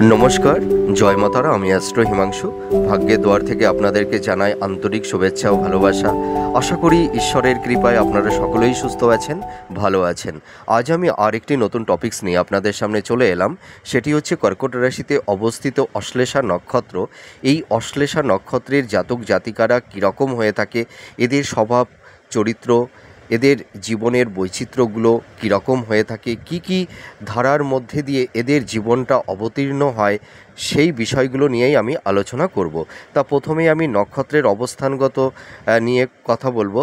নমস্কার, জয় মাতারা। আমি অ্যাস্ট্রো হিমাংশু। ভাগ্যের দুয়ার থেকে আপনাদেরকে জানাই আন্তরিক শুভেচ্ছা ও ভালোবাসা। আশা করি ঈশ্বরের কৃপায় আপনারা সকলেই সুস্থ আছেন, ভালো আছেন। আজ আমি আরেকটি নতুন টপিকস নিয়ে আপনাদের সামনে চলে এলাম। সেটি হচ্ছে কর্কট রাশিতে অবস্থিত অশ্লেষা নক্ষত্র। এই অশ্লেষা নক্ষত্রের জাতক জাতিকারা কীরকম হয়ে থাকে, এদের স্বভাব চরিত্র, এদের জীবনের বৈচিত্র্যগুলো কীরকম হয়ে থাকে, কি কি ধারার মধ্যে দিয়ে এদের জীবনটা অবতীর্ণ হয়, সেই বিষয়গুলো নিয়েই আমি আলোচনা করব। তা প্রথমেই আমি নক্ষত্রের অবস্থানগত নিয়ে কথা বলবো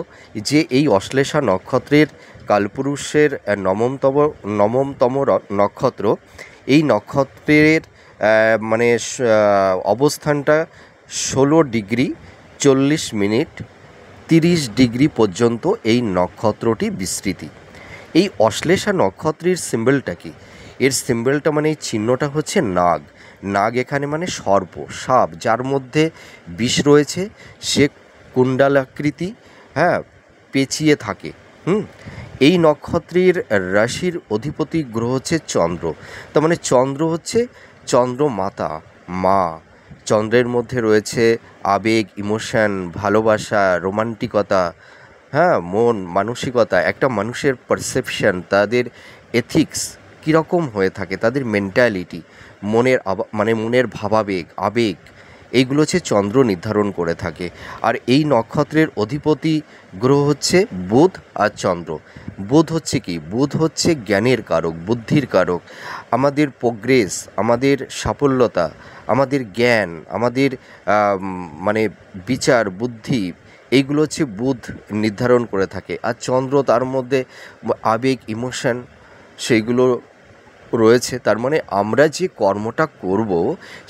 যে এই অশ্লেষা নক্ষত্রের কালপুরুষের নবমতম নক্ষত্র। এই নক্ষত্রের অবস্থানটা 16°40' পর্যন্ত এই নক্ষত্রটি বিস্তৃতি। এই অশ্লেষা নক্ষত্রের সিম্বলটা কি? এর সিম্বলটা এই চিহ্নটা হচ্ছে নাগ। নাগ এখানে সর্প, সাপ, যার মধ্যে বিষ রয়েছে। সে কুণ্ডালাকৃতি, পেঁচিয়ে থাকে। এই নক্ষত্রের রাশির অধিপতি গ্রহ হচ্ছে চন্দ্র। তার চন্দ্র হচ্ছে চন্দ্রমাতা, মা। চন্দ্রের মধ্যে রয়েছে আবেগ, ইমোশন, ভালোবাসা, রোমান্টিকতা, মন, মানসিকতা, একটা মানুষের পারসেপশন, তাদের এথিক্স কীরকম হয়ে থাকে, তাদের মেন্টালিটি, মনের ভাবাবেগ, আবেগ, এইগুলো হচ্ছে চন্দ্র নির্ধারণ করে থাকে। আর এই নক্ষত্রের অধিপতি গ্রহ হচ্ছে বুধ আর চন্দ্র। বুধ হচ্ছে কি? বুধ হচ্ছে জ্ঞানের কারক, বুদ্ধির কারক। আমাদের প্রোগ্রেস, আমাদের সাফল্যতা, আমাদের জ্ঞান, আমাদের বিচার বুদ্ধি, এইগুলো হচ্ছে বুধ নির্ধারণ করে থাকে। আর চন্দ্র, তার মধ্যে আবেগ, ইমোশন সেইগুলো রয়েছে। তার আমরা যে কর্মটা করব,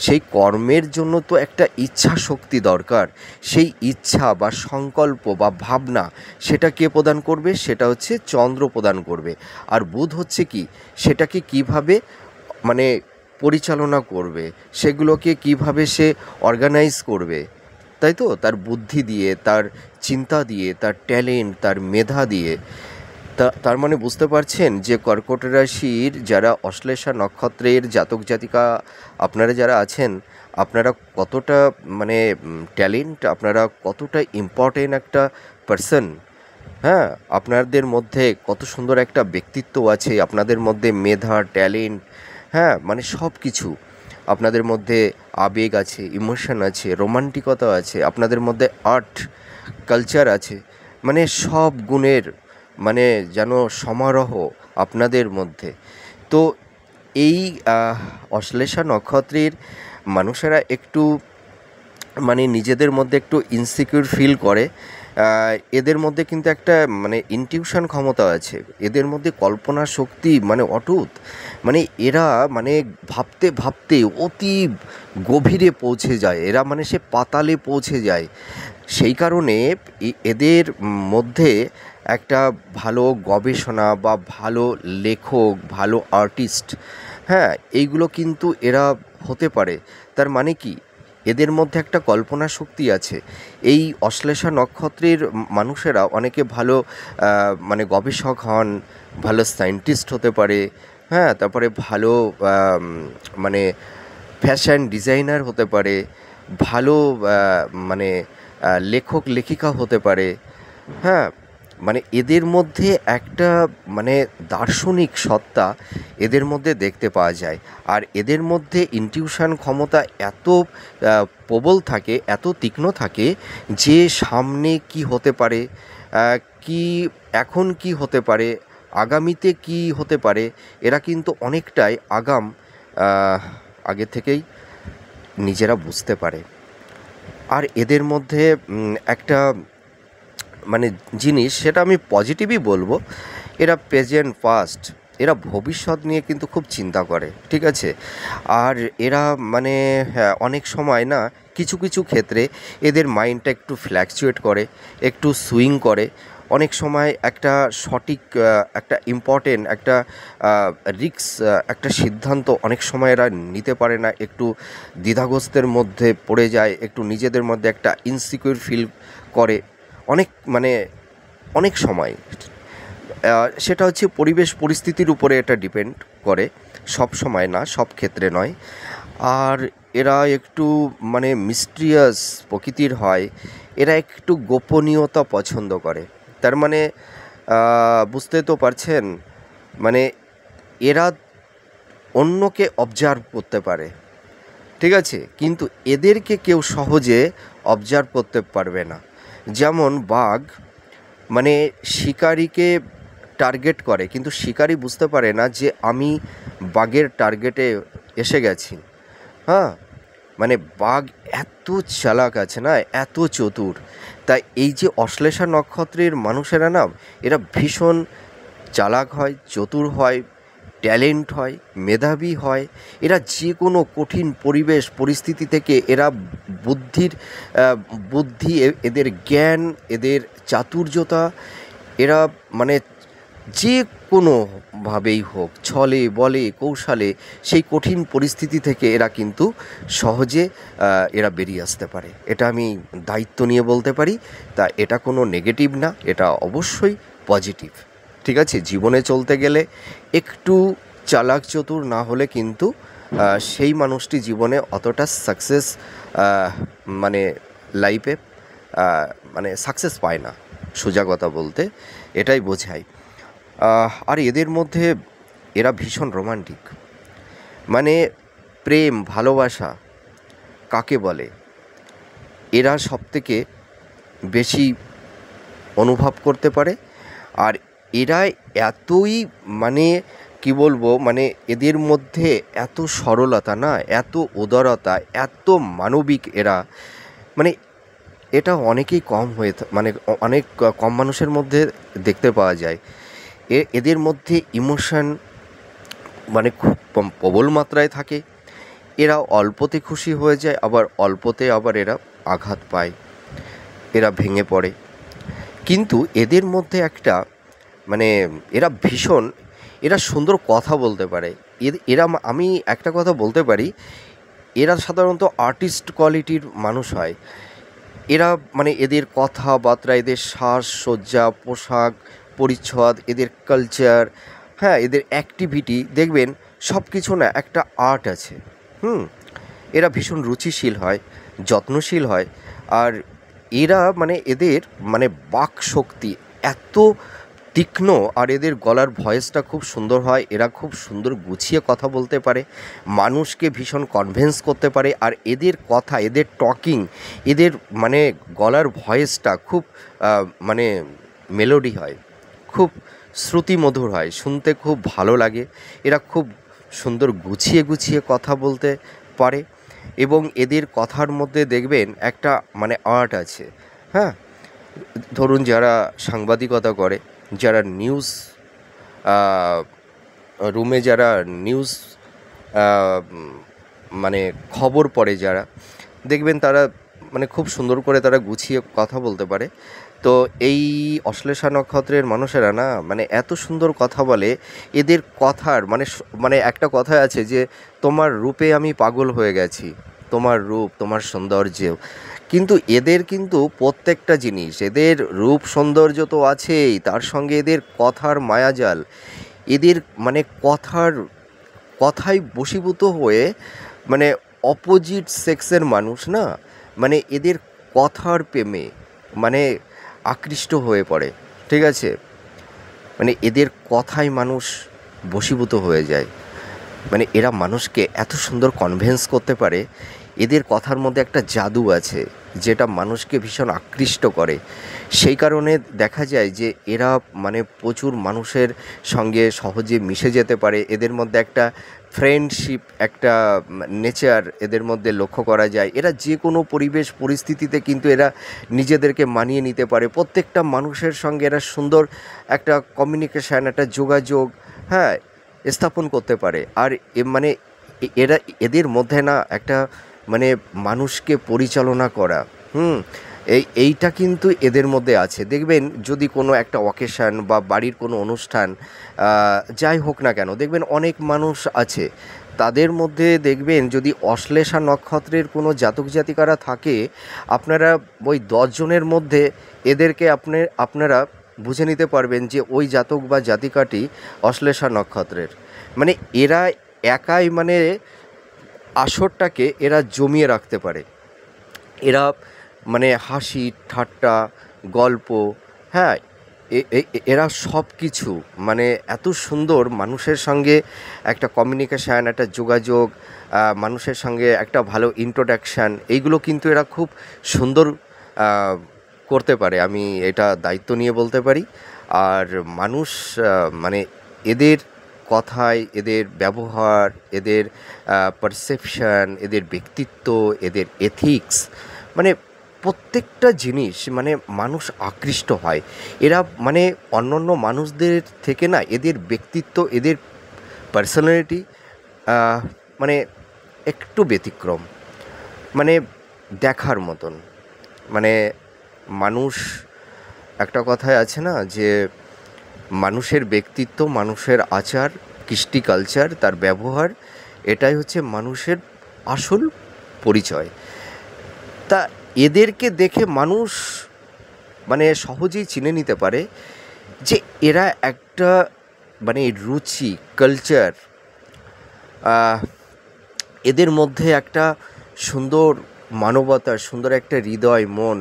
সেই কর্মের জন্য তো একটা ইচ্ছা শক্তি দরকার। সেই ইচ্ছা বা সংকল্প বা ভাবনা, সেটা কে প্রদান করবে? সেটা হচ্ছে চন্দ্র প্রদান করবে। আর বুধ হচ্ছে কি? সেটাকে কিভাবে পরিচালনা করবে, সেগুলোকে কিভাবে সে অর্গানাইজ করবে, তাই তো? তার বুদ্ধি দিয়ে, তার চিন্তা দিয়ে, তার ট্যালেন্ট, তার মেধা দিয়ে। তার বুঝতে পারছেন যে কর্কট রাশির যারা অশ্লেষা নক্ষত্রের জাতক জাতিকা আপনারা যারা আছেন, আপনারা কতটা ট্যালেন্ট, আপনারা কতটা ইম্পর্টেন্ট একটা পার্সন। আপনাদের মধ্যে কত সুন্দর একটা ব্যক্তিত্ব আছে, আপনাদের মধ্যে মেধা, ট্যালেন্ট, সব কিছু। আপনাদের মধ্যে আবেগ আছে, ইমোশন আছে, রোমান্টিকতা আছে, আপনাদের মধ্যে আর্ট, কালচার আছে। সব গুণের যেন সমারোহ আপনাদের মধ্যে। তো এই অশ্লেষা নক্ষত্রের মানুষেরা একটু নিজেদের মধ্যে একটু ইনসিকিউর ফিল করে। এদের মধ্যে কিন্তু একটা ইনটিউশন ক্ষমতা আছে, এদের মধ্যে কল্পনা শক্তি অটুট। এরা ভাবতে ভাবতে অতি গভীরে পৌঁছে যায়, এরা সে পাতালে পৌঁছে যায়। সেই কারণে এদের মধ্যে একটা ভালো গবেষণা বা ভালো লেখক, ভালো আর্টিস্ট, এইগুলো কিন্তু এরা হতে পারে। তার কি? এদের মধ্যে একটা কল্পনা শক্তি আছে। এই অশ্লেষা নক্ষত্রের মানুষেরা অনেকে ভালো গবেষক হন, ভালো সায়েন্টিস্ট হতে পারে, তারপরে ভালো ফ্যাশন ডিজাইনার হতে পারে, ভালো লেখক লেখিকা হতে পারে। এদের মধ্যে একটা দার্শনিক সত্তা এদের মধ্যে দেখতে পাওয়া যায়। আর এদের মধ্যে ইনটিউশন ক্ষমতা এত প্রবল থাকে, এত তীক্ষ্ণ থাকে যে সামনে কি হতে পারে, কি এখন কি হতে পারে, আগামীতে কি হতে পারে, এরা কিন্তু অনেকটাই আগে থেকেই নিজেরা বুঝতে পারে। আর এদের মধ্যে একটা জিনিস, সেটা আমি পজিটিভই বলবো, এরা প্রেজেন্ট পাস্ট, এরা ভবিষ্যৎ নিয়ে কিন্তু খুব চিন্তা করে, ঠিক আছে? আর এরা অনেক সময় না, কিছু কিছু ক্ষেত্রে এদের মাইন্ডটা একটু ফ্ল্যাকচুয়েট করে, একটু সুইং করে। অনেক সময় একটা সঠিক একটা ইম্পর্টেন্ট একটা রিস্ক, একটা সিদ্ধান্ত অনেক সময় এরা নিতে পারে না, একটু দ্বিধাগ্রস্তের মধ্যে পড়ে যায়, একটু নিজেদের মধ্যে একটা ইনসিকিউর ফিল করে অনেক অনেক সময়। সেটা হচ্ছে পরিবেশ পরিস্থিতির উপরে এটা ডিপেন্ড করে, সব সময় না, সব ক্ষেত্রে নয়। আর এরা একটু মানে মিস্ট্রিয়াস প্রকৃতির হয়। এরা একটু গোপনীয়তা পছন্দ করে। তার মানে বুঝতে তো পারছেন, মানে এরা অন্যকে অবজার্ভ করতে পারে, ঠিক আছে, কিন্তু এদেরকে কেউ সহজে অবজার্ভ করতে পারবে না। যেমন বাঘ মানে শিকারীকে টার্গেট করে, কিন্তু শিকারী বুঝতে পারে না যে আমি বাঘের টার্গেটে এসে গেছি। হ্যাঁ, মানে বাঘ এত চালাক আছে না, এত চতুর। তাই এই যে অশ্লেষা নক্ষত্রের মানুষেরা না, এরা ভীষণ চালাক হয়, চতুর হয়, ট্যালেন্ট হয়, মেধাবী হয়। এরা যে কোনো কঠিন পরিবেশ পরিস্থিতি থেকে এরা বুদ্ধির বুদ্ধি এদের জ্ঞান, এদের চাতুর্যতা, এরা মানে যে কোনোভাবেই হোক, ছলে বলে কৌশলে সেই কঠিন পরিস্থিতি থেকে এরা কিন্তু সহজে এরা বেরিয়ে আসতে পারে। এটা আমি দায়িত্ব নিয়ে বলতে পারি। তা এটা কোনো নেগেটিভ না, এটা অবশ্যই পজিটিভ। ঠিক আছে, জীবনে চলতে গেলে একটু চালাক চতুর না হলে কিন্তু সেই মানুষটি জীবনে অতটা সাকসেস মানে লাইফে মানে সাকসেস পায় না। সোজা কথা বলতে এটাই বোঝায়। আর এদের মধ্যে এরা ভীষণ রোমান্টিক। মানে প্রেম ভালোবাসা কাকে বলে এরা সবথেকে বেশি অনুভব করতে পারে। আর এরা এতই মানে কি বলবো, মানে এদের মধ্যে এত সরলতা না, এত উদারতা, এত মানবিক এরা, মানে এটা অনেকেই কম মানে অনেক কম মানুষের মধ্যে দেখতে পাওয়া যায়। এদের মধ্যে ইমোশন মানে খুব প্রবল মাত্রায় থাকে। এরা অল্পতে খুশি হয়ে যায়, আবার অল্পতে আবার এরা আঘাত পায়, এরা ভেঙে পড়ে। কিন্তু এদের মধ্যে একটা মানে এরা সুন্দর কথা বলতে পারে। এরা আমি একটা কথা বলতে পারি, এরা সাধারণত আর্টিস্ট কোয়ালিটির মানুষ হয়। এরা মানে এদের কথাবার্তা, এদের সাজসজ্জা, পোশাক পরিচ্ছদ, এদের কালচার, হ্যাঁ, এদের অ্যাক্টিভিটি দেখবেন সব কিছু না একটা আর্ট আছে। হুম, এরা ভীষণ রুচিশীল হয়, যত্নশীল হয়। আর এরা মানে এদের মানে বাক শক্তি এত তীক্ষ্ণ, আর এদের গলার ভয়েসটা খুব সুন্দর হয়। এরা খুব সুন্দর গুছিয়ে কথা বলতে পারে, মানুষকে ভীষণ কনভিন্স করতে পারে। আর এদের কথা, এদের টকিং, এদের মানে গলার ভয়েসটা খুব মানে মেলোডি হয়, খুব শ্রুতিমধুর হয়, শুনতে খুব ভালো লাগে। এরা খুব সুন্দর গুছিয়ে গুছিয়ে কথা বলতে পারে, এবং এদের কথার মধ্যে দেখবেন একটা মানে আর্ট আছে। হ্যাঁ, ধরুন যারা সাংবাদিকতা করে, যারা নিউজ রুমে, যারা নিউজ মানে খবর পড়ে যারা, দেখবেন তারা মানে খুব সুন্দর করে তারা গুছিয়ে কথা বলতে পারে। তো এই অশ্লেষা নক্ষত্রের মানুষেরা না মানে এত সুন্দর কথা বলে। এদের কথার মানে মানে একটা কথা আছে যে তোমার রূপে আমি পাগল হয়ে গেছি, তোমার রূপ, তোমার সৌন্দর্য। কিন্তু এদের কিন্তু প্রত্যেকটা জিনিস, এদের রূপ সৌন্দর্য তো আছেই, তার সঙ্গে এদের কথার মায়াজাল, এদের মানে কথায় বশীভূত হয়ে মানে অপোজিট সেক্সের মানুষ না মানে এদের কথার প্রেমে মানে আকৃষ্ট হয়ে পড়ে। ঠিক আছে, মানে এদের কথায় মানুষ বশীভূত হয়ে যায়। মানে এরা মানুষকে এত সুন্দর কনভিন্স করতে পারে। এদের কথার মধ্যে একটা জাদু আছে যেটা মানুষকে ভীষণ আকৃষ্ট করে। সেই কারণে দেখা যায় যে এরা মানে প্রচুর মানুষের সঙ্গে সহজে মিশে যেতে পারে। এদের মধ্যে একটা ফ্রেন্ডশিপ, একটা নেচার এদের মধ্যে লক্ষ্য করা যায়। এরা যে কোনো পরিবেশ পরিস্থিতিতে কিন্তু এরা নিজেদেরকে মানিয়ে নিতে পারে। প্রত্যেকটা মানুষের সঙ্গে এরা সুন্দর একটা কমিউনিকেশান, একটা যোগাযোগ, হ্যাঁ, স্থাপন করতে পারে। আর মানে এদের মধ্যে না একটা মানে মানুষকে পরিচালনা করা, এইটা কিন্তু এদের মধ্যে আছে। দেখবেন যদি কোনো একটা অকেশান বা বাড়ির কোনো অনুষ্ঠান যাই হোক না কেন, দেখবেন অনেক মানুষ আছে, তাদের মধ্যে দেখবেন যদি অশ্লেষা নক্ষত্রের কোনো জাতক জাতিকারা থাকে, আপনারা ওই 10 জনের মধ্যে এদেরকে আপনারা বুঝে নিতে পারবেন যে ওই জাতক বা জাতিকাটি অশ্লেষা নক্ষত্রের। মানে এরা একাই মানে আসরটাকে এরা জমিয়ে রাখতে পারে। এরা মানে হাসি ঠাট্টা গল্প, হ্যাঁ, এরা সব কিছু মানে এত সুন্দর মানুষের সঙ্গে একটা কমিউনিকেশান, একটা যোগাযোগ, মানুষের সঙ্গে একটা ভালো ইন্ট্রোডাকশান, এইগুলো কিন্তু এরা খুব সুন্দর আহ, করতে পারে, আমি এটা দায়িত্ব নিয়ে বলতে পারি। আর মানুষ মানে এদের কথায়, এদের ব্যবহার, এদের পারসেপশন, এদের ব্যক্তিত্ব, এদের এথিক্স, মানে প্রত্যেকটা জিনিস মানে মানুষ আকৃষ্ট হয়। এরা মানে অন্যান্য মানুষদের থেকে না এদের ব্যক্তিত্ব, এদের পার্সোনালিটি মানে একটু ব্যতিক্রম, মানে দেখার মতন। মানে মানুষ, একটা কথায় আছে না যে মানুষের ব্যক্তিত্ব, মানুষের আচার, কৃষ্টি কালচার, তার ব্যবহার, এটাই হচ্ছে মানুষের আসল পরিচয়। তা এদেরকে দেখে মানুষ মানে সহজেই চিনে নিতে পারে যে এরা একটা মানে রুচি, কালচার, এদের মধ্যে একটা সুন্দর মানবতা, সুন্দর একটা হৃদয়, মন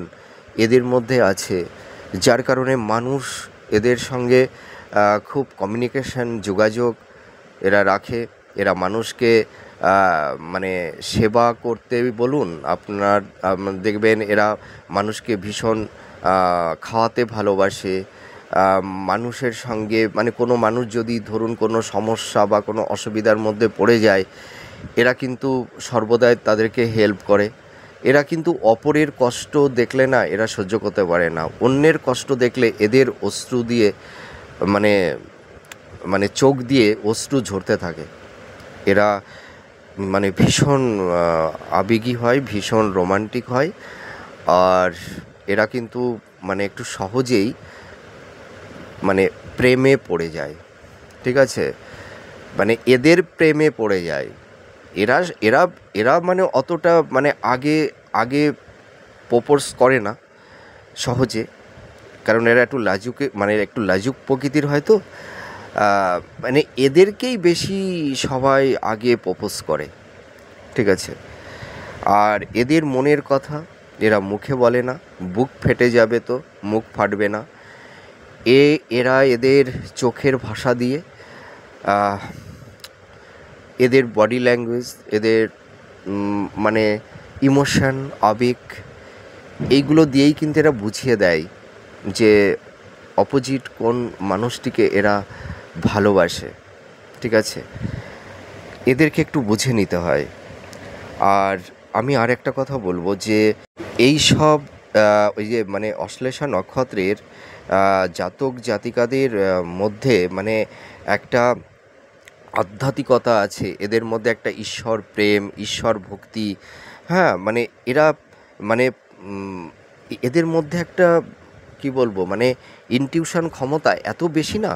এদের মধ্যে আছে, যার কারণে মানুষ এদের সঙ্গে খুব কমিউনিকেশন, যোগাযোগ এরা রাখে। এরা মানুষকে মানে সেবা করতে বলুন, আপনার দেখবেন এরা মানুষকে ভীষণ খাওয়াতে ভালোবাসে। মানুষের সঙ্গে মানে কোনো মানুষ যদি ধরুন কোনো সমস্যা বা কোনো অসুবিধার মধ্যে পড়ে যায়, এরা কিন্তু সর্বদাই তাদেরকে হেল্প করে। এরা কিন্তু অপরের কষ্ট দেখলে না এরা সহ্য করতে পারে না, অন্যের কষ্ট দেখলে এদের অশ্রু দিয়ে মানে মানে চোখ দিয়ে অশ্রু ঝরতে থাকে। এরা মানে ভীষণ আবেগী হয়, ভীষণ রোমান্টিক হয়। আর এরা কিন্তু মানে একটু সহজেই মানে প্রেমে পড়ে যায়, ঠিক আছে, মানে এদের প্রেমে পড়ে যায়। এরা এরা এরা মানে অতটা মানে আগে আগে প্রপোজ করে না সহজে, কারণ এরা একটু লাজুকে মানে একটু লাজুক প্রকৃতির হয়তো, মানে এদেরকেই বেশি সবাই আগে প্রপোজ করে, ঠিক আছে। আর এদের মনের কথা এরা মুখে বলে না, বুক ফেটে যাবে তো মুখ ফাটবে না। এরা এদের চোখের ভাষা দিয়ে, এদের বডি ল্যাঙ্গুয়েজ, এদের মানে ইমোশন, আবেগ, এইগুলো দিয়েই কিন্তু এরা বুঝিয়ে দেয় যে অপোজিট কোন মানুষটিকে এরা ভালোবাসে, ঠিক আছে। এদেরকে একটু বুঝে নিতে হয়। আর আমি আর একটা কথা বলবো যে এই সব ওই যে মানে অশ্লেষা নক্ষত্রের জাতক জাতিকাদের মধ্যে মানে একটা আধ্যাত্মিকতা আছে, এদের মধ্যে একটা ঈশ্বর প্রেম, ঈশ্বর ভক্তি, হ্যাঁ, মানে এরা মানে এদের মধ্যে একটা কি বলবো মানে ইনটিউশন ক্ষমতা এত বেশি না,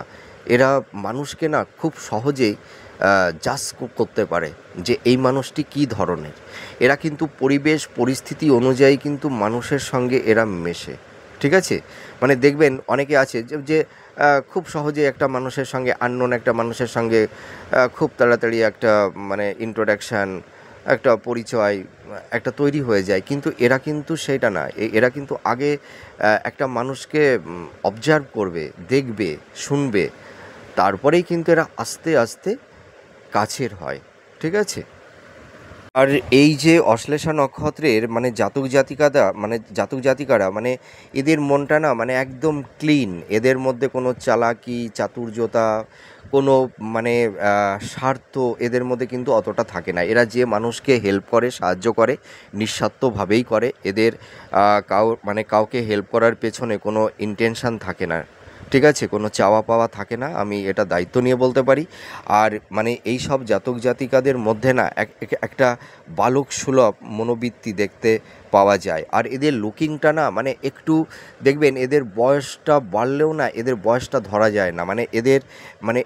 এরা মানুষকে না খুব সহজেই জাজ করতে পারে যে এই মানুষটি কী ধরনের। এরা কিন্তু পরিবেশ পরিস্থিতি অনুযায়ী কিন্তু মানুষের সঙ্গে এরা মেশে, ঠিক আছে। মানে দেখবেন অনেকে আছে যে যে খুব সহজেই একটা মানুষের সঙ্গে, আননোন একটা মানুষের সঙ্গে খুব তাড়াতাড়ি একটা মানে ইন্ট্রোডাকশান, একটা পরিচয় একটা তৈরি হয়ে যায়, কিন্তু এরা কিন্তু সেটা না। এরা কিন্তু আগে একটা মানুষকে অবজার্ভ করবে, দেখবে, শুনবে, তারপরেই কিন্তু এরা আস্তে আস্তে কাছের হয়, ঠিক আছে। আর এই যে অশ্লেষা নক্ষত্রের মানে জাতক জাতিকারা মানে এদের মনটা না মানে একদম ক্লিন, এদের মধ্যে কোনো চালাকি, চাতুর্যতা, কোনো মানে স্বার্থ এদের মধ্যে কিন্তু অতটা থাকে না। এরা যে মানুষকে হেল্প করে, সাহায্য করে, নিঃস্বার্থভাবেই করে। এদের কাউকে হেল্প করার পেছনে কোনো ইন্টেনশান থাকে না, ঠিক আছে, কোনো চাওয়া পাওয়া থাকে না, আমি এটা দায়িত্ব নিয়ে বলতে পারি। আর মানে এই সব জাতক জাতিকাদের মধ্যে না একটা বালক সুলভ মনোবৃত্তি দেখতে পাওয়া যায়। আর এদের লুকিংটা না মানে একটু দেখবেন এদের বয়সটা বাড়লেও না এদের বয়সটা ধরা যায় না, মানে এদের মানে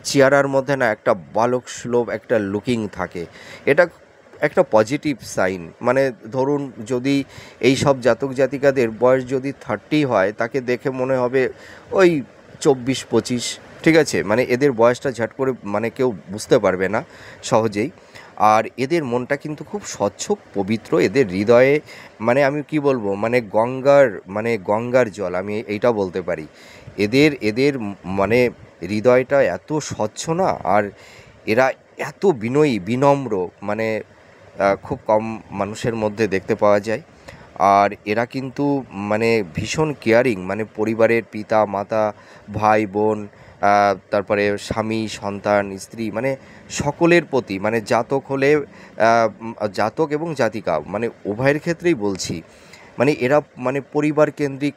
চেহারার মধ্যে না একটা বালক সুলভ একটা লুকিং থাকে। এটা একটা পজিটিভ সাইন। মানে ধরুন যদি এই সব জাতক জাতিকাদের বয়স যদি 30 হয়, তাকে দেখে মনে হবে ওই 24-25, ঠিক আছে, মানে এদের বয়সটা ঝট করে মানে কেউ বুঝতে পারবে না সহজেই। আর এদের মনটা কিন্তু খুব স্বচ্ছ, পবিত্র। এদের হৃদয়ে মানে আমি কি বলবো, মানে গঙ্গার জল, আমি এইটা বলতে পারি। এদের মানে হৃদয়টা এত স্বচ্ছ না, আর এরা এত বিনয়ী, বিনম্র, মানে খুব কম মানুষের মধ্যে দেখতে পাওয়া যায়। আর এরা কিন্তু মানে ভীষণ কেয়ারিং, মানে পরিবারের পিতা মাতা, ভাই বোন, তারপরে স্বামী সন্তান স্ত্রী, মানে সকলের প্রতি, মানে জাতক হলে জাতক এবং জাতিকা, মানে উভয়ের ক্ষেত্রেই বলছি, মানে এরা মানে পরিবার কেন্দ্রিক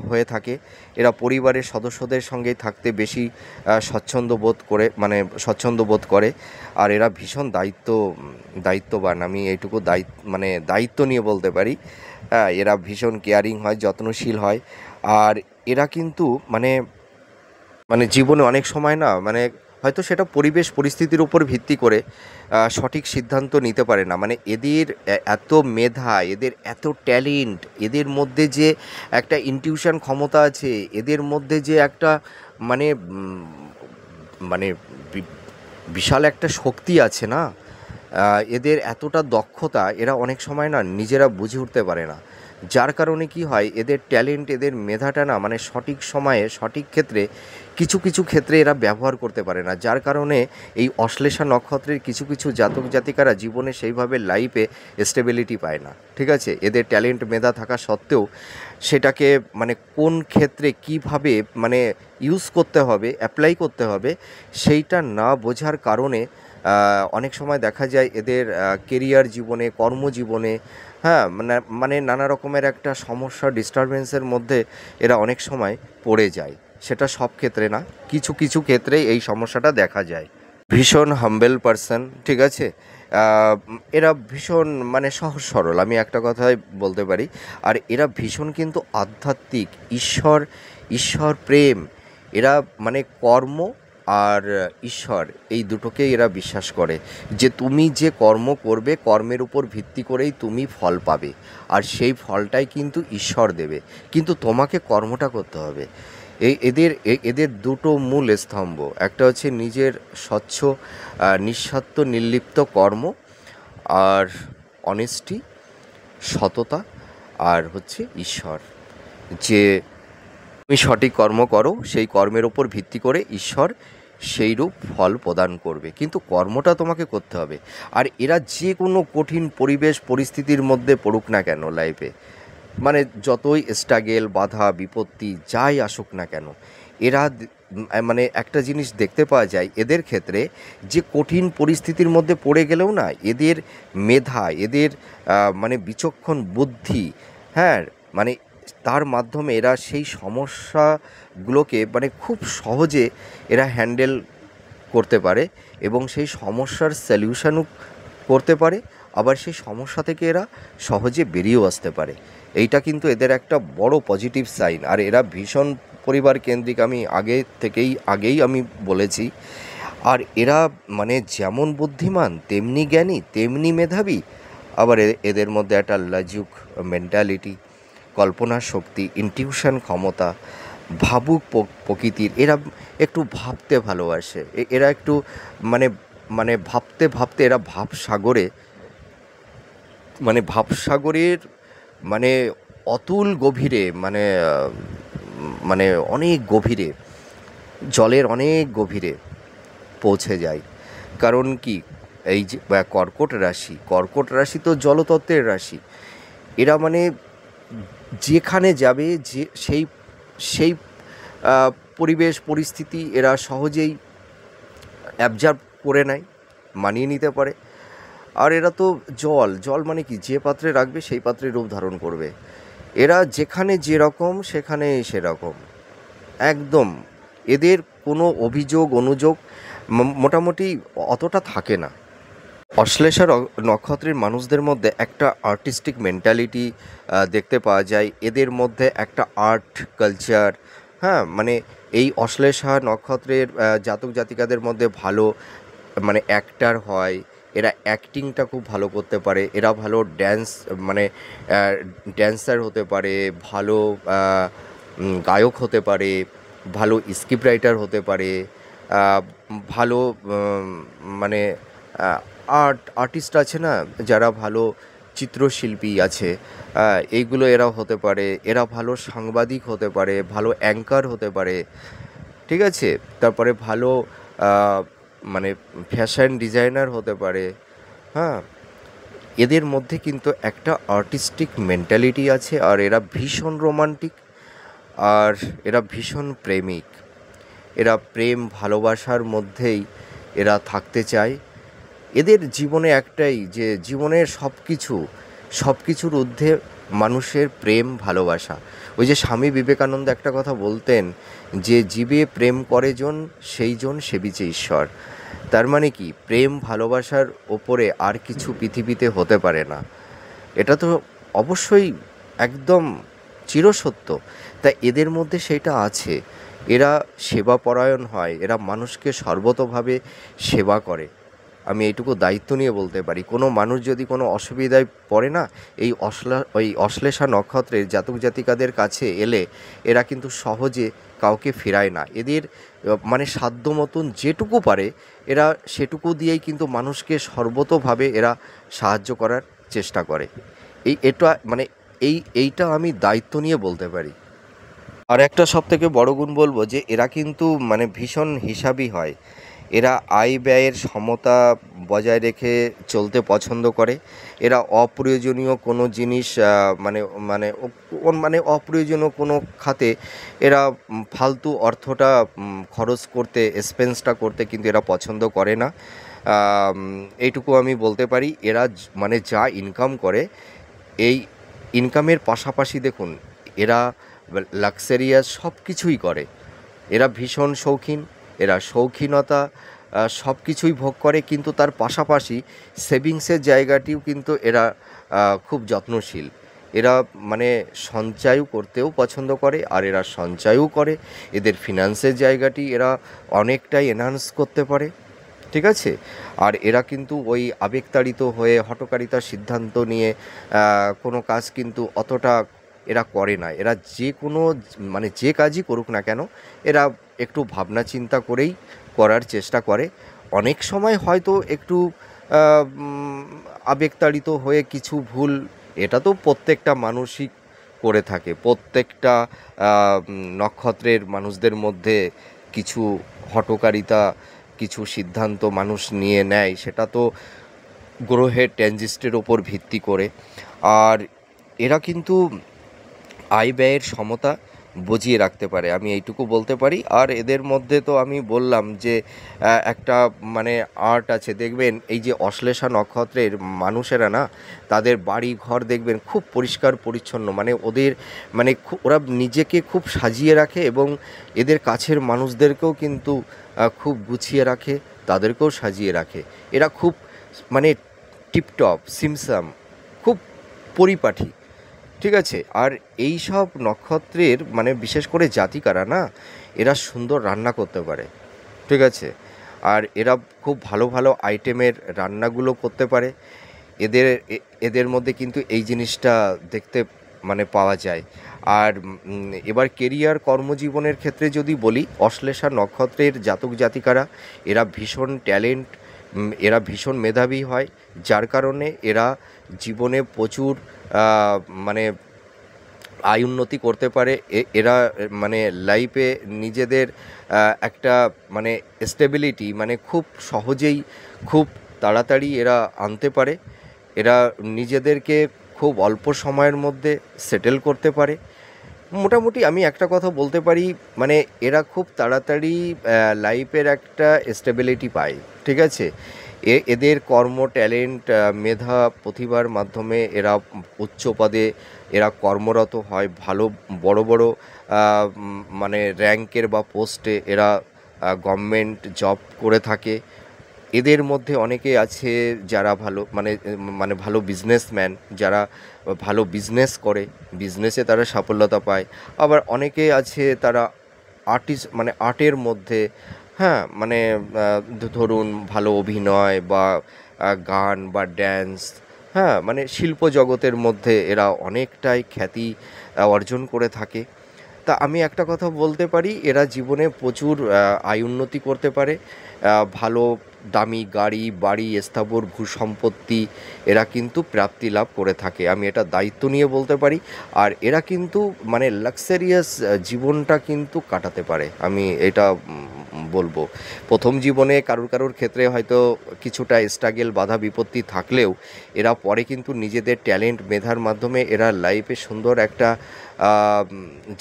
হয়ে থাকে। এরা পরিবারের সদস্যদের সঙ্গেই থাকতে বেশি স্বচ্ছন্দ বোধ করে। আর এরা ভীষণ দায়িত্ববান, আমি এইটুকু দায়িত্ব নিয়ে বলতে পারি। হ্যাঁ, এরা ভীষণ কেয়ারিং হয়, যত্নশীল হয়। আর এরা কিন্তু মানে মানে জীবনে অনেক সময় না, মানে হয়তো সেটা পরিবেশ পরিস্থিতির উপর ভিত্তি করে সঠিক সিদ্ধান্ত নিতে পারে না। মানে এদের এত মেধা, এদের এত ট্যালেন্ট, এদের মধ্যে যে একটা ইনটিউশন ক্ষমতা আছে, এদের মধ্যে যে একটা মানে মানে বি- বিশাল একটা শক্তি আছে না, এদের এতটা দক্ষতা, এরা অনেক সময় না নিজেরা বুঝে উঠতে পারে না। যার কারণে কি হয়, এদের ট্যালেন্ট, এদের মেধাটা না, মানে সঠিক সময়ে সঠিক ক্ষেত্রে কিছু কিছু ক্ষেত্রে এরা ব্যবহার করতে পারে না। যার কারণে এই অশ্লেষা নক্ষত্রের কিছু কিছু জাতক জাতিকারা জীবনে সেইভাবে লাইফে স্টেবিলিটি পায় না। ঠিক আছে, এদের ট্যালেন্ট মেধা থাকা সত্ত্বেও সেটাকে মানে কোন ক্ষেত্রে কিভাবে মানে ইউজ করতে হবে, অ্যাপ্লাই করতে হবে, সেইটা না বোঝার কারণে অনেক সময় দেখা যায় এদের কেরিয়ার জীবনে, কর্মজীবনে, হ্যাঁ, মানে নানা রকমের একটা সমস্যা, ডিস্টারবেন্সের মধ্যে এরা অনেক সময় পড়ে যায়। সেটা সব ক্ষেত্রে না, কিছু কিছু ক্ষেত্রে এই সমস্যাটা দেখা যায়। ভীষণ হাম্বেল পারসন, ঠিক আছে। এরা ভীষণ মানে সহজ সরল, আমি একটা কথাই বলতে পারি। আর এরা ভীষণ কিন্তু আধ্যাত্মিক, ঈশ্বর প্রেম, এরা মানে কর্ম আর ঈশ্বর, এই দুটোকেই এরা বিশ্বাস করে, যে তুমি যে কর্ম করবে, কর্মের উপর ভিত্তি করেই তুমি ফল পাবে। আর সেই ফলটাই কিন্তু ঈশ্বর দেবে, কিন্তু তোমাকে কর্মটা করতে হবে। এদের দুটো মূল স্তম্ভ, একটা হচ্ছে নিজের স্বচ্ছ নিঃস্বার্থ নির্লিপ্ত কর্ম, আর অনেস্টি, সততা, আর হচ্ছে ঈশ্বর। যে তুমি সঠিক কর্ম করো, সেই কর্মের ওপর ভিত্তি করে ঈশ্বর সেইরূপ ফল প্রদান করবে, কিন্তু কর্মটা তোমাকে করতে হবে। আর এরা যে কোনো কঠিন পরিবেশ পরিস্থিতির মধ্যে পড়ুক না কেন লাইফে, মানে যতই স্ট্রাগেল, বাধা বিপত্তি যাই আসুক না কেন, এরা মানে একটা জিনিস দেখতে পাওয়া যায় এদের ক্ষেত্রে, যে কঠিন পরিস্থিতির মধ্যে পড়ে গেলেও না, এদের মেধা, এদের মানে বিচক্ষণ বুদ্ধি, হ্যাঁ, মানে তার মাধ্যমে এরা সেই সমস্যাগুলোকে মানে খুব সহজে এরা হ্যান্ডেল করতে পারে, এবং সেই সমস্যার সলিউশনও করতে পারে। আবার সেই সমস্যা থেকে এরা সহজে বেরিয়েও আসতে পারে। এইটা কিন্তু এদের একটা বড় পজিটিভ সাইন। আর এরা ভীষণ পরিবার কেন্দ্রিক, আমি আগেই আমি বলেছি। আর এরা মানে যেমন বুদ্ধিমান, তেমনি জ্ঞানী, তেমনি মেধাবী। আবার এদের মধ্যে একটা লাজুক মেন্টালিটি, কল্পনা শক্তি, ইনটিউশন ক্ষমতা, ভাবুক প্রকৃতির। এরা একটু ভাবতে ভালোবাসে, এরা একটু মানে মানে ভাবতে ভাবতে এরা ভাবসাগরের মানে অতুল গভীরে, মানে অনেক গভীরে, জলের অনেক গভীরে পৌঁছে যায়। কারণ কি, এই যে কর্কট রাশি তো জলতত্ত্বের রাশি। এরা মানে যেখানে যাবে, যে সেই পরিবেশ পরিস্থিতি এরা সহজেই অ্যাবজর্ব করে নেয়, মানিয়ে নিতে পারে। আর এরা তো জল মানে কি, যে পাত্রে রাখবে সেই পাত্রে রূপ ধারণ করবে। এরা যেখানে যেরকম সেখানে সেরকম, একদম। এদের কোনো অনুযোগ মোটামুটি অতটা থাকে না। অশ্লেষা নক্ষত্রের মানুষদের মধ্যে একটা আর্টিস্টিক মেন্টালিটি দেখতে পাওয়া যায়। এদের মধ্যে একটা আর্ট কালচার, হ্যাঁ, মানে এই অশ্লেষা নক্ষত্রের জাতক জাতিকাদের মধ্যে ভালো মানে অ্যাক্টার হয়। এরা অ্যাক্টিংটা খুব ভালো করতে পারে, এরা ভালো মানে ড্যান্সার হতে পারে, ভালো গায়ক হতে পারে, ভালো স্ক্রিপ্ট রাইটার হতে পারে, ভালো মানে আর্টিস্ট আছে না, যারা ভালো চিত্রশিল্পী আছে, এইগুলো এরা হতে পারে, এরা ভালো সাংবাদিক হতে পারে, ভালো অ্যাঙ্কার হতে পারে, ঠিক আছে? তারপরে ভালো আহ, মানে ফ্যাশন ডিজাইনার হতে পারে, হ্যাঁ। এদের মধ্যে কিন্তু একটা আর্টিস্টিক মেন্টালিটি আছে, আর এরা ভীষণ রোমান্টিক, আর এরা ভীষণ প্রেমিক। এরা প্রেম ভালোবাসার মধ্যেই এরা থাকতে চায়। এদের জীবনে একটাই, যে জীবনের সব কিছুর ঊর্ধ্বে মানুষের প্রেম ভালোবাসা। ওই যে স্বামী বিবেকানন্দ একটা কথা বলতেন, যে জীবে প্রেম করে জন সেই জন সেবিছে ঈশ্বর। তার মানে কি, প্রেম ভালোবাসার ওপরে আর কিছু পৃথিবীতে হতে পারে না। এটা তো অবশ্যই একদম চিরসত্য। তা এদের মধ্যে সেটা আছে। এরা সেবাপরায়ণ হয়, এরা মানুষকে সর্বতোভাবে সেবা করে। আমি এইটুকু দায়িত্ব নিয়ে বলতে পারি, কোনো মানুষ যদি কোনো অসুবিধায় পড়ে না, ওই অশ্লেষা নক্ষত্রের জাতক জাতিকাদের কাছে এলে এরা কিন্তু সহজে কাউকে ফেরায় না। এদের মানে সাধ্য মতন যেটুকু পারে এরা সেটুকু দিয়েই কিন্তু মানুষকে সর্বতোভাবে এরা সাহায্য করার চেষ্টা করে। এটা মানে এইটা আমি দায়িত্ব নিয়ে বলতে পারি। আর একটা সবথেকে বড় গুণ বলবো, যে এরা কিন্তু মানে ভীষণ হিসাবি হয়। এরা আয় ব্যয়ের সমতা বজায় রেখে চলতে পছন্দ করে। এরা অপ্রয়োজনীয় কোনো জিনিস মানে মানে মানে অপ্রয়োজনীয় কোনো খাতে এরা ফালতু অর্থটা খরচ করতে, এক্সপেন্সটা করতে কিন্তু এরা পছন্দ করে না। এইটুকু আমি বলতে পারি। এরা মানে যা ইনকাম করে, এই ইনকামের পাশাপাশি দেখুন এরা লাক্সারিয়াস সব কিছুই করে। এরা ভীষণ শৌখিন, এরা শৌখিনতা সব কিছুই ভোগ করে, কিন্তু তার পাশাপাশি সেভিংসের জায়গাটিও কিন্তু এরা খুব যত্নশীল। এরা মানে সঞ্চয়ও করতেও পছন্দ করে, আর এরা সঞ্চয়ও করে। এদের ফিনান্সের জায়গাটি এরা অনেকটাই এনহান্স করতে পারে, ঠিক আছে? আর এরা কিন্তু ওই আবেগতাড়িত হয়ে হঠকারিতার সিদ্ধান্ত নিয়ে কোনো কাজ কিন্তু অতটা এরা করে না। এরা যে কোনো মানে যে কাজই করুক না কেন, এরা একটু ভাবনা চিন্তা করেই করার চেষ্টা করে। অনেক সময় হয়তো একটু আবেগতাড়িত হয়ে কিছু ভুল, এটা তো প্রত্যেকটা মানুষই করে থাকে। প্রত্যেকটা নক্ষত্রের মানুষদের মধ্যে কিছু হঠকারিতা, কিছু সিদ্ধান্ত মানুষ নিয়ে নেয়, সেটা তো গ্রহের ট্রানজিস্টের ওপর ভিত্তি করে। আর এরা কিন্তু আয় ব্যয়ের সমতা বজিয়ে রাখতে পারে, আমি এইটুকু বলতে পারি। আর এদের মধ্যে তো আমি বললাম যে একটা মানে আর্ট আছে, দেখবেন এই যে অশ্লেষা নক্ষত্রের মানুষেরা না, তাদের বাড়ি ঘর দেখবেন খুব পরিষ্কার পরিচ্ছন্ন, মানে ওদের মানে ওরা নিজেকে খুব সাজিয়ে রাখে, এবং এদের কাছের মানুষদেরকেও কিন্তু খুব গুছিয়ে রাখে, তাদেরকেও সাজিয়ে রাখে। এরা খুব মানে টিপটপ সিমসাম, খুব পরিপাটি, ঠিক আছে? আর এই সব নক্ষত্রের মানে বিশেষ করে জাতিকারা না, এরা সুন্দর রান্না করতে পারে, ঠিক আছে? আর এরা খুব ভালো ভালো আইটেমের রান্নাগুলো করতে পারে। এদের এদের মধ্যে কিন্তু এই জিনিসটা দেখতে মানে পাওয়া যায়। আর এবার কেরিয়ার কর্মজীবনের ক্ষেত্রে যদি বলি, অশ্লেষা নক্ষত্রের জাতক জাতিকারা এরা ভীষণ ট্যালেন্ট, এরা ভীষণ মেধাবী হয়, যার কারণে এরা জীবনে প্রচুর মানে আয় উন্নতি করতে পারে। এরা মানে লাইফে নিজেদের একটা মানে স্টেবিলিটি মানে খুব সহজেই, খুব তাড়াতাড়ি এরা আনতে পারে। এরা নিজেদেরকে খুব অল্প সময়ের মধ্যে সেটেল করতে পারে। মোটামুটি আমি একটা কথা বলতে পারি, মানে এরা খুব তাড়াতাড়ি লাইফের একটা স্টেবিলিটি পায়, ঠিক আছে? এদের কর্ম, ট্যালেন্ট, মেধা, প্রতিভার মাধ্যমে এরা উচ্চ পদে এরা কর্মরত হয়, ভালো বড় বড় মানে র্যাঙ্কের বা পোস্টে এরা গভর্নমেন্ট জব করে থাকে। এদের মধ্যে অনেকে আছে যারা ভালো মানে মানে ভালো বিজনেসম্যান, যারা ভালো বিজনেস করে, বিজনেসে তারা সাফল্যতা পায়। আবার অনেকে আছে তারা আর্টিস্ট, মানে আর্টের মধ্যে, হ্যাঁ, মানে ধরুন ভালো অভিনয় বা গান বা ড্যান্স, হ্যাঁ, মানে শিল্প জগতের মধ্যে এরা অনেকটাই খ্যাতি অর্জন করে থাকে। তা আমি একটা কথা বলতে পারি, এরা জীবনে প্রচুর আয় উন্নতি করতে পারে, ভালো দামি গাড়ি বাড়ি স্থাবর ভূসম্পত্তি এরা কিন্তু প্রাপ্তি লাভ করে থাকে, আমি এটা দায়িত্ব নিয়ে বলতে পারি। আর এরা কিন্তু মানে লাক্সারিয়াস জীবনটা কিন্তু কাটাতে পারে, আমি এটা বলবো। প্রথম জীবনে কারুর কারুর ক্ষেত্রে হয়তো কিছুটা স্ট্রাগেল বাধা বিপত্তি থাকলেও এরা পরে কিন্তু নিজেদের ট্যালেন্ট মেধার মাধ্যমে এরা লাইফে সুন্দর একটা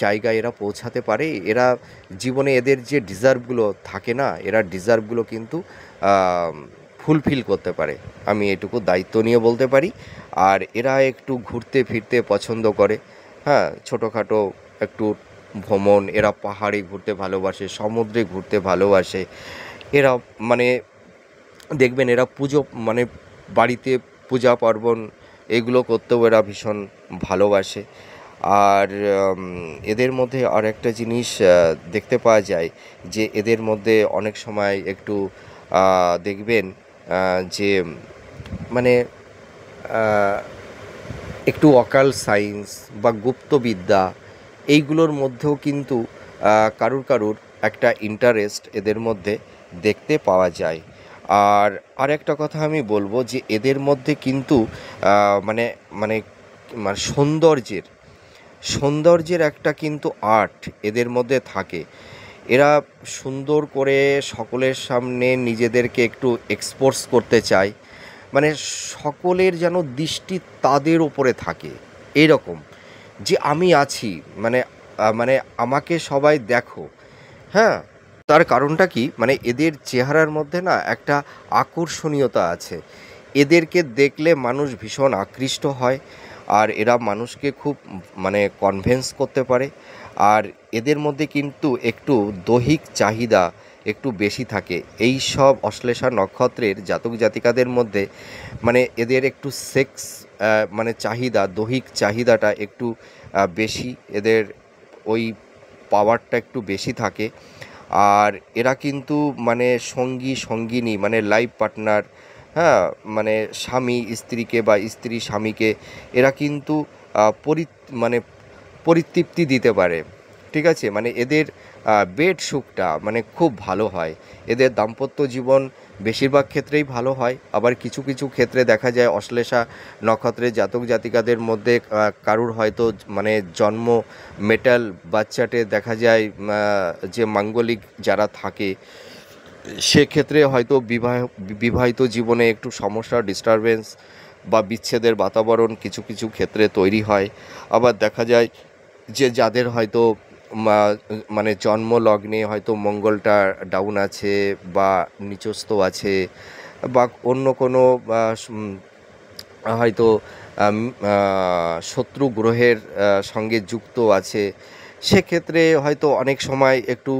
জায়গায় এরা পৌঁছাতে পারে। এরা জীবনে এদের যে ডিজার্ভগুলো থাকে না, এরা ডিজার্ভগুলো কিন্তু ফুলফিল করতে পারে, আমি এটুকু দায়িত্ব নিয়ে বলতে পারি। আর এরা একটু ঘুরতে ফিরতে পছন্দ করে, হ্যাঁ, ছোটোখাটো একটু ভ্রমণ, এরা পাহাড়ে ঘুরতে ভালোবাসে, সমুদ্রে ঘুরতে ভালোবাসে। এরা মানে দেখবেন এরা পুজো মানে বাড়িতে পূজা পার্বণ এগুলো করতেও এরা ভীষণ ভালোবাসে। আর এদের মধ্যে আর একটা জিনিস দেখতে পাওয়া যায় যে এদের মধ্যে অনেক সময় একটু দেখবেন যে মানে একটু অকাল সায়েন্স বা গুপ্তবিদ্যা এইগুলোর মধ্যেও কিন্তু কারুর কারুর একটা ইন্টারেস্ট এদের মধ্যে দেখতে পাওয়া যায়। আর আরেকটা কথা আমি বলবো যে এদের মধ্যে কিন্তু মানে মানে মানে সৌন্দর্যের একটা কিন্তু আর্ট এদের মধ্যে থাকে। এরা সুন্দর করে সকলের সামনে নিজেদেরকে একটু এক্সপোজ করতে চায়, মানে সকলের যেন দৃষ্টি তাদের ওপরে থাকে এরকম, যে আমি আছি, মানে মানে আমাকে সবাই দেখো, হ্যাঁ। তার কারণটা কি, মানে এদের চেহারার মধ্যে না একটা আকর্ষণীয়তা আছে, এদেরকে দেখলে মানুষ ভীষণ আকৃষ্ট হয়। আর এরা মানুষকে খুব মানে কনভিন্স করতে পারে। আর এদের মধ্যে কিন্তু একটু দৈহিক চাহিদা একটু বেশি থাকে, এই সব অশ্লেষা নক্ষত্রের জাতক জাতিকাদের মধ্যে। মানে এদের একটু সেক্স মানে চাহিদা, দৈহিক চাহিদাটা একটু বেশি, এদের ওই পাওয়ারটা একটু বেশি থাকে। আর এরা কিন্তু মানে সঙ্গিনী মানে লাইফ পার্টনার, হ্যাঁ, মানে স্বামী স্ত্রীকে বা স্ত্রী স্বামীকে এরা কিন্তু মানে পরিতৃপ্তি দিতে পারে, ঠিক আছে। মানে এদের বেড সুখটা মানে খুব ভালো হয়, এদের দাম্পত্য জীবন বেশিরভাগ ক্ষেত্রেই ভালো হয়। আবার কিছু কিছু ক্ষেত্রে দেখা যায় অশ্লেষা নক্ষত্রের জাতক জাতিকাদের মধ্যে কারুর হয়তো মানে জন্ম মেটাল বাচ্চাটে দেখা যায় যে মাঙ্গলিক যারা থাকে সেক্ষেত্রে হয়তো বিবাহিত জীবনে একটু সমস্যা, ডিস্টারবেন্স বা বিচ্ছেদের বাতাবরণ কিছু কিছু ক্ষেত্রে তৈরি হয়। আবার দেখা যায় যে যাদের হয়তো মানে জন্মলগ্নে হয়তো মঙ্গলটা ডাউন আছে বা নিচস্থ আছে বা অন্য কোনো হয়তো শত্রু গ্রহের সঙ্গে যুক্ত আছে, সেক্ষেত্রে হয়তো অনেক সময় একটু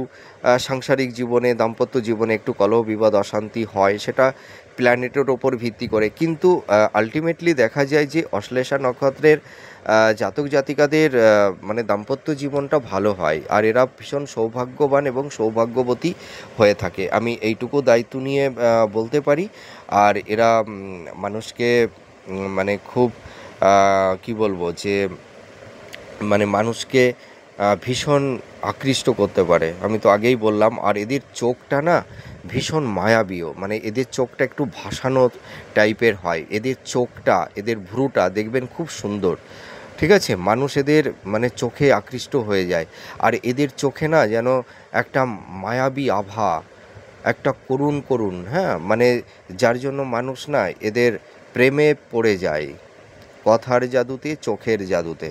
সাংসারিক জীবনে দাম্পত্য জীবনে একটু কলহ বিবাদ অশান্তি হয়, সেটা প্ল্যানেটের ওপর ভিত্তি করে। কিন্তু আলটিমেটলি দেখা যায় যে অশ্লেষা নক্ষত্রের জাতক জাতিকাদের মানে দাম্পত্য জীবনটা ভালো হয়, আর এরা ভীষণ সৌভাগ্যবান এবং সৌভাগ্যবতী হয়ে থাকে, আমি এইটুকু দায়িত্ব নিয়ে বলতে পারি। আর এরা মানুষকে মানে খুব কি বলবো যে মানে মানুষকে ভীষণ আকৃষ্ট করতে পারে, আমি তো আগেই বললাম। আর এদের চোখটা না ভীষণ মায়াবীয়, মানে এদের চোখটা একটু ভাসানো টাইপের হয়, এদের চোখটা এদের ভ্রুটা দেখবেন খুব সুন্দর, ঠিক আছে। মানুষ এদের মানে চোখে আকৃষ্ট হয়ে যায়। আর এদের চোখে না যেন একটা মায়াবী আভা, একটা করুণ হ্যাঁ, মানে যার জন্য মানুষ না এদের প্রেমে পড়ে যায়, কথার জাদুতে চোখের জাদুতে,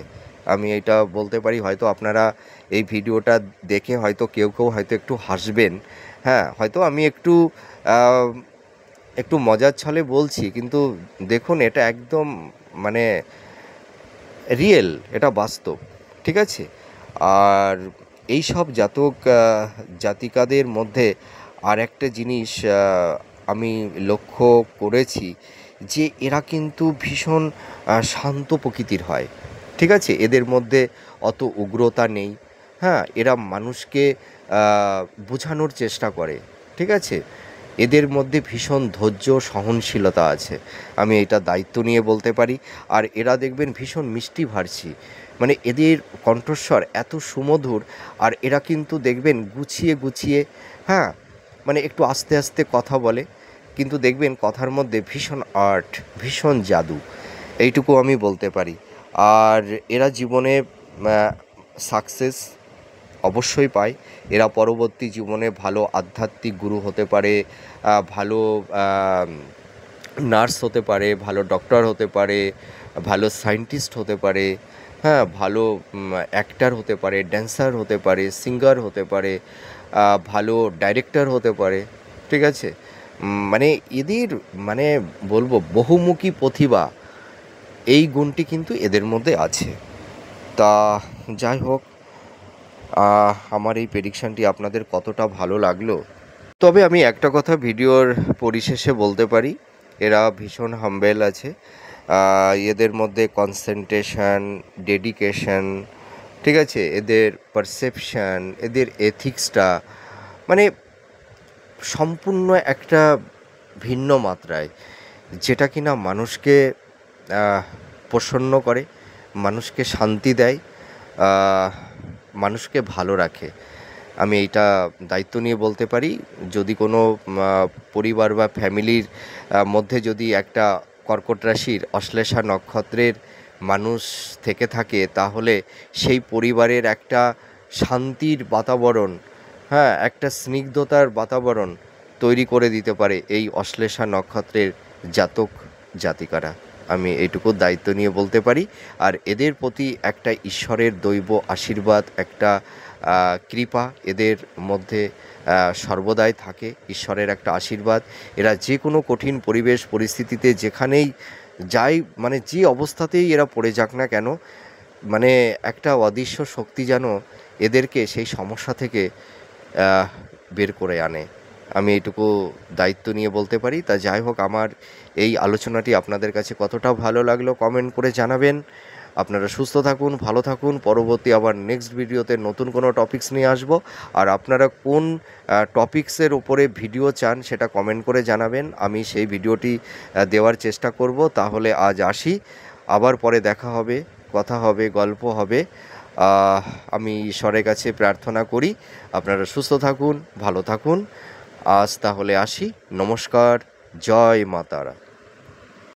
আমি এটা বলতে পারি। হয়তো আপনারা এই ভিডিওটা দেখে হয়তো কেউ কেউ হয়তো একটু হাসবেন, হ্যাঁ, হয়তো আমি একটু একটু মজার ছলে বলছি, কিন্তু দেখুন এটা একদম মানে রিয়েল, এটা বাস্তব, ঠিক আছে। আর এই সব জাতক জাতিকাদের মধ্যে আর একটা জিনিস আমি লক্ষ্য করেছি যে এরা কিন্তু ভীষণ শান্ত প্রকৃতির হয়, ঠিক আছে। এদের মধ্যে অত উগ্রতা নেই, হ্যাঁ, এরা মানুষকে বোঝানোর চেষ্টা করে, ঠিক আছে। এদের মধ্যে ভীষণ ধৈর্য সহনশীলতা আছে, আমি এটা দায়িত্ব নিয়ে বলতে পারি। আর এরা দেখবেন ভীষণ মিষ্টিভাষী, মানে এদের কণ্ঠস্বর এত সুমধুর। আর এরা কিন্তু দেখবেন গুছিয়ে গুছিয়ে, হ্যাঁ, মানে একটু আস্তে আস্তে কথা বলে, কিন্তু দেখবেন কথার মধ্যে ভীষণ আর্ট, ভীষণ জাদু, এইটুকু আমি বলতে পারি। আর এরা জীবনে সাকসেস অবশ্যই পায়। এরা পরবর্তী জীবনে ভালো আধ্যাত্মিক গুরু হতে পারে, ভালো নার্স হতে পারে, ভালো ডক্টর হতে পারে, ভালো সায়েন্টিস্ট হতে পারে, হ্যাঁ, ভালো অ্যাক্টর হতে পারে, ড্যান্সার হতে পারে, সিঙ্গার হতে পারে, ভালো ডাইরেক্টর হতে পারে, ঠিক আছে? মানে এদের মানে বলবো বহুমুখী প্রতিভা, এই গুণটি কিন্তু এদের মধ্যে আছে। তা যাই হোক, আমার এই প্রেডিকশানটি আপনাদের কতটা ভালো লাগলো? তবে আমি একটা কথা ভিডিওর পরিশেষে বলতে পারি, এরা ভীষণ হাম্বেল আছে। এদের মধ্যে কনসেন্ট্রেশন, ডেডিকেশন, ঠিক আছে, এদের পারসেপশান, এদের এথিক্সটা মানে সম্পূর্ণ একটা ভিন্ন মাত্রায়, যেটা কিনা মানুষকে প্রসন্ন করে, মানুষকে শান্তি দেয়, মানুষকে ভালো রাখে। আমি এইটা দায়িত্ব নিয়ে বলতে পারি। যদি কোনো পরিবার বা ফ্যামিলির মধ্যে যদি একটা কর্কট রাশির অশ্লেষা নক্ষত্রের মানুষ থেকে থাকে, তাহলে সেই পরিবারের একটা শান্তির বাতাবরণ, হ্যাঁ, একটা স্নিগ্ধতার বাতাবরণ তৈরি করে দিতে পারে এই অশ্লেষা নক্ষত্রের জাতক জাতিকারা। আমি এইটুকু দায়িত্ব নিয়ে বলতে পারি। আর এদের প্রতি একটা ঈশ্বরের দৈব আশীর্বাদ, একটা কৃপা এদের মধ্যে সর্বদাই থাকে, ঈশ্বরের একটা আশীর্বাদ। এরা যে কোনো কঠিন পরিবেশ পরিস্থিতিতে যেখানেই যাই, মানে যে অবস্থাতেই এরা পড়ে যাক না কেন, মানে একটা অদৃশ্য শক্তি যেন এদেরকে সেই সমস্যা থেকে বের করে আনে। আমি এইটুকু দায়িত্ব নিয়ে বলতে পারি। তা যাই হোক, আমার এই আলোচনাটি আপনাদের কাছে কতটা ভালো লাগলো কমেন্ট করে জানাবেন। আপনারা সুস্থ থাকুন, ভালো থাকুন। পরবর্তী আবার নেক্সট ভিডিওতে নতুন কোনো টপিকস নিয়ে আসব। আর আপনারা কোন টপিকসের ওপরে ভিডিও চান সেটা কমেন্ট করে জানাবেন, আমি সেই ভিডিওটি দেওয়ার চেষ্টা করব। তাহলে আজ আসি, আবার পরে দেখা হবে, কথা হবে, গল্প হবে। আমি ঈশ্বরের কাছে প্রার্থনা করি আপনারা সুস্থ থাকুন, ভালো থাকুন। আজ তাহলে আসি, নমস্কার, জয় মা তারা।